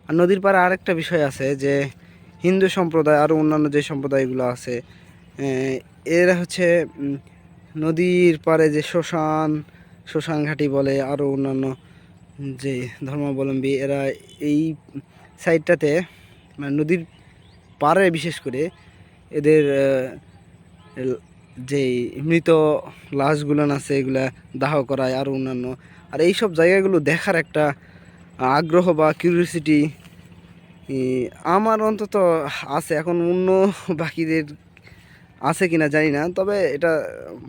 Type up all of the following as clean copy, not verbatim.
আর নদীর পাড়ে আরেকটা বিষয় আছে যে হিন্দু সম্প্রদায় আরও অন্যান্য যে সম্প্রদায়গুলো আছে, এরা হচ্ছে নদীর পাড়ে যে শ্মশান ঘাটি বলে আরও অন্যান্য যে ধর্মাবলম্বী এরা এই সাইডটাতে মানে নদীর পাড়ে বিশেষ করে এদের যে মৃত লাশগুলো আছে এগুলা দাহ করায় আরও অন্যান্য। আর এই সব জায়গাগুলো দেখার একটা আগ্রহ বা কিউরিওসিটি আমার অন্তত আছে। এখন অন্য বাকিদের আছে কিনা জানি না, তবে এটা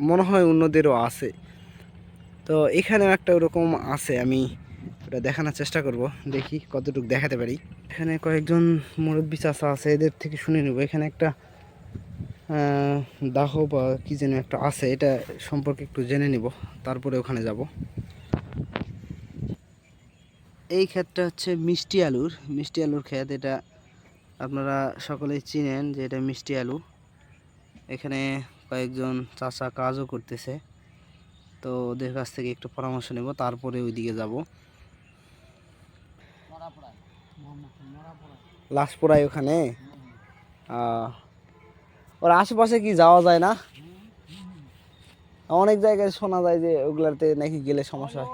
মনে হয় অন্যদেরও আছে। তো এখানেও একটা ওরকম আছে, আমি ওটা দেখানোর চেষ্টা করব, দেখি কতটুকু দেখাতে পারি। এখানে কয়েকজন মুরব্বী চাচা আছে, এদের থেকে শুনে নেব। এখানে একটা দাহ বা কি যেন একটা আছে, এটা সম্পর্কে একটু জেনে নিব, তারপরে ওখানে যাব। এই ক্ষেতটা হচ্ছে মিষ্টি আলুর ক্ষেত। এটা আপনারা সকলেই চিনেন যে এটা মিষ্টি আলু। এখানে কয়েকজন চাচা কাজও করতেছে, তো ওদের কাছ থেকে একটু পরামর্শ নেব, তারপরে ওইদিকে যাব। লাশপুরায় ওখানে ওর আশেপাশে কি যাওয়া যায় না? অনেক জায়গায় শোনা যায় যে ওগুলাতে নাকি গেলে সমস্যা হয়।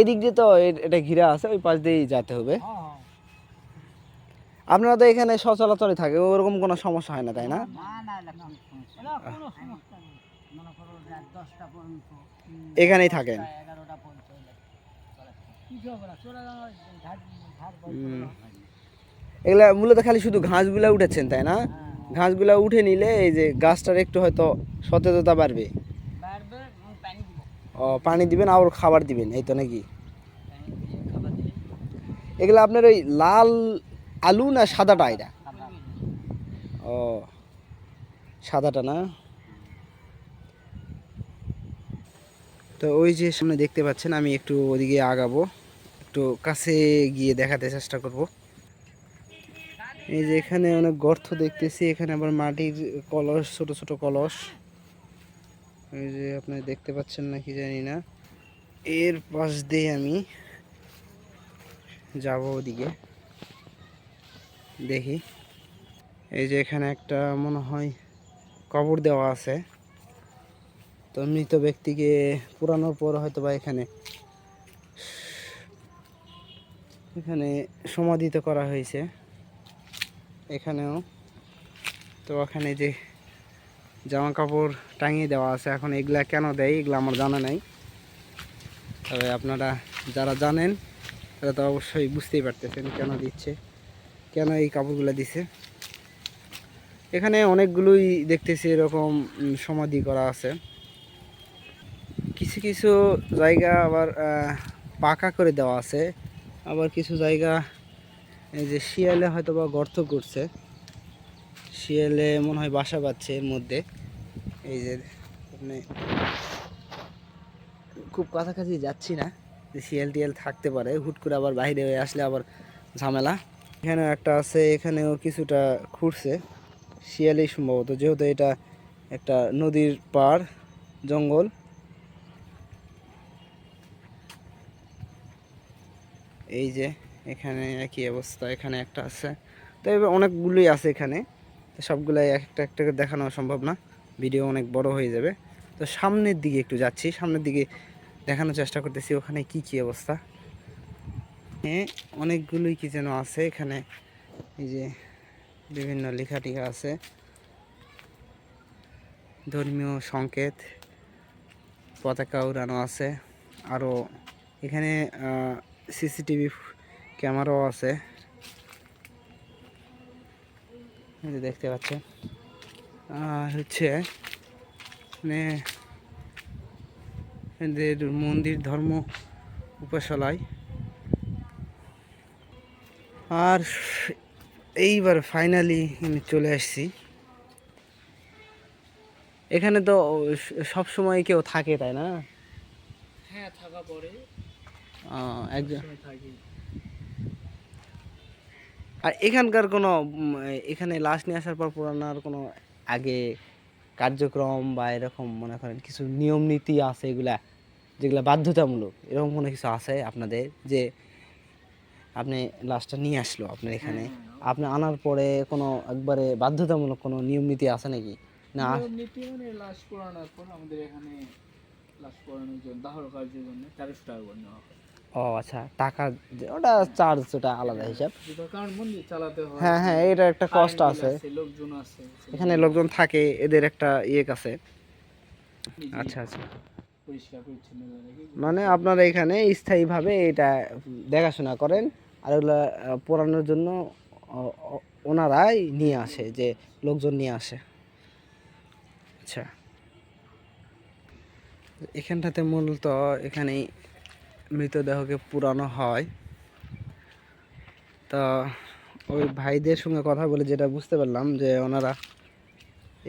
এদিক দিয়ে তো এটা ঘিরা আছে, ওই পাশ দিয়েই যেতে হবে। আপনারা তো এখানে সচরাচরই থাকে, ওরকম কোনো সমস্যা হয় না, তাই না? এখানেই থাকেন। এগুলা মূলত খালি শুধু ঘাসগুলা উঠেছেন, তাই না? ঘাসগুলা উঠে নিলে এই যে গাছটার একটু হয়তো সতেজতা বাড়বে। ও, পানি দিবেন আর খাবার দিবেন, এই তো নাকি? এগুলা আপনার ওই লাল আলু না সাদাটা? এটা ও, সাদাটা না? তো ওই যে সামনে দেখতে পাচ্ছেন, আমি একটু ওদিকে আগাবো, একটু কাছে গিয়ে দেখাতে চেষ্টা করব। এই যে এখানে অনেক গর্ত দেখতেছি, এখানে আবার মাটির কলস, ছোট ছোট কলস। এই যে আপনি দেখতে পাচ্ছেন নাকি জানি না। এর পাশ দিয়ে আমি যাব ওদিকে, দেখি। এই যে এখানে একটা মনে হয় কবর দেওয়া আছে, তো মৃত ব্যক্তিকে পুরানোর পর হয়তো বা এখানে সমাধিত করা হয়েছে এখানেও। তো ওখানে যে জামা কাপড় টাঙিয়ে দেওয়া আছে, এখন এগুলা কেন দেয় এগুলো আমার জানা নাই, তবে আপনারা যারা জানেন তারা তো অবশ্যই বুঝতেই পারতেছেন কেন দিচ্ছে, কেন এই কাপড়গুলো দিছে। এখানে অনেকগুলোই দেখতেছি এরকম সমাধি করা আছে। কিছু কিছু জায়গা আবার পাকা করে দেওয়া আছে, আবার কিছু জায়গা এই যে শিয়ালে হয়তো বা গর্ত করছে, শিয়ালে মনে হয় বাসা বাঁধছে এর মধ্যে। এই যে আপনি খুব কাছাকাছি যাচ্ছি না, যে শিয়াল টিয়াল থাকতে পারে, হুট করে আবার বাইরে হয়ে আসলে আবার ঝামেলা। এখানেও একটা আছে, এখানেও কিছুটা খুঁড়ছে, শিয়ালেই সম্ভবত, যেহেতু এটা একটা নদীর পাড়, জঙ্গল। এই যে এখানে একই অবস্থা, এখানে একটা আছে। তো এবার অনেকগুলোই আছে এখানে, তো সবগুলাই একটা একটা করে দেখানো সম্ভব না, ভিডিও অনেক বড় হয়ে যাবে। তো সামনের দিকে একটু যাচ্ছি, সামনের দিকে দেখানোর চেষ্টা করতেছি ওখানে কি কি অবস্থা। হ্যাঁ, অনেকগুলোই কি যেন আছে এখানে, এই যে বিভিন্ন লেখা টিখা আছে, ধর্মীয় সংকেত, পতাকা উড়ানো আছে। আরও এখানে সিসিটিভি ক্যামেরাও আছে, এই যে দেখতে পাচ্ছেন। আর হচ্ছে মানে এদের মন্দির, ধর্ম উপাসনালয়। আর এইবার ফাইনালি আমি চলে আসছি। এখানে তো সব সময় কেউ থাকে, তাই না? হ্যাঁ, থাকা পরে একজন। আর এখানকার কোনো এখানে লাশ নিয়ে আসার পর পুরানোর কোনো আগে কার্যক্রম বা এরকম মনে করেন কিছু নিয়ম নীতি আছে এগুলা? যেগুলো বাধ্যতামূলক, এরকম কোনো কিছু আছে আপনাদের যে আপনি লাশটা নিয়ে আসলো আপনার এখানে, আপনি আনার পরে কোনো একবারে বাধ্যতামূলক কোনো নিয়ম নীতি আছে নাকি? না নিয়ম নীতি মানে লাশ পোড়ানোর পর আমাদের এখানে লাশ পোড়ানোর জন্য দাহ কার্যের জন্য 400 টাকা করে নেওয়া হয়। ও আচ্ছা, টাকা ওটা চার্জ, ওটা আলাদা হিসাব। কারণ মন্দির চালাতে হয়, হ্যাঁ হ্যাঁ, এটা একটা কষ্ট কারেন্ট বিল আছে, আছে, লোকজন আছে, এখানে লোকজন থাকে, এদের একটা ইয়ে আছে। নিজে আচ্ছা আচ্ছা, পরিষ্কার পরিচ্ছন্ন রেখে মানে আপনারা এখানে স্থায়ীভাবে এটা দেখাশোনা করেন, আর ওগুলো পোড়ানোর জন্য ওনারাই নিয়ে আসে, যে লোকজন নিয়ে আসে। আচ্ছা, এখানটাতে মূলত এখানেই মৃতদেহকে পুরানো হয়। তা ওই ভাইদের সঙ্গে কথা বলে যেটা বুঝতে পারলাম যে ওনারা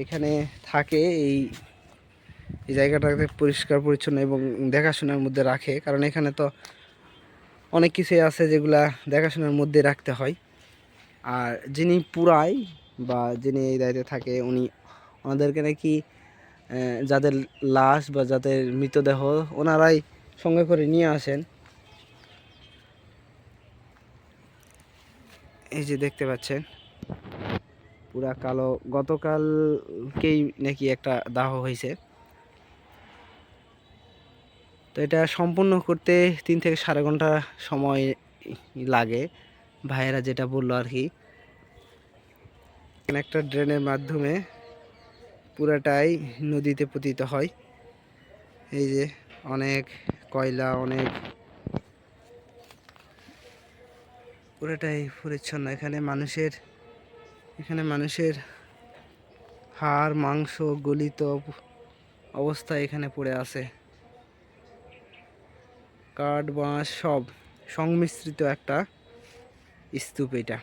এখানে থাকে, এই জায়গাটাকে পরিষ্কার পরিচ্ছন্ন এবং দেখাশোনার মধ্যে রাখে, কারণ এখানে তো অনেক কিছুই আছে যেগুলা দেখাশোনার মধ্যে রাখতে হয়। আর যিনি পুরায় বা যিনি এই দায়িত্বে থাকে, ওনাদেরকে নাকি যাদের লাশ বা যাদের মৃতদেহ ওনারাই সঙ্গে করে নিয়ে আসেন। এই যে দেখতে পাচ্ছেন পুরা কালো, গতকালকেই নাকি একটা দাহ হয়েছে। তো এটা সম্পূর্ণ করতে 3 থেকে 4.5 ঘন্টা সময় লাগে, ভাইয়েরা যেটা বললো আর কি। এখানে একটা ড্রেনের মাধ্যমে পুরাটাই নদীতে পতিত হয়। এই যে অনেক কয়লা, অনেক, পুরাটাই পরিচ্ছন্ন। এখানে মানুষের হাড় মাংস গলিত অবস্থায় এখানে পড়ে আছে। কাঠ বাঁশ সব সংমিশ্রিত একটা স্তূপ এটা।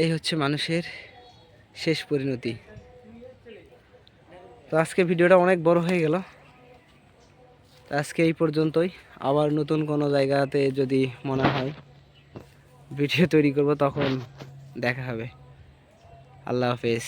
এই হচ্ছে মানুষের শেষ পরিণতি। তো আজকে ভিডিওটা অনেক বড় হয়ে গেল, তো আজকে এই পর্যন্তই। আবার নতুন কোনো জায়গাতে যদি মনে হয় ভিডিও তৈরি করব, তখন দেখা হবে। আল্লাহ হাফেজ।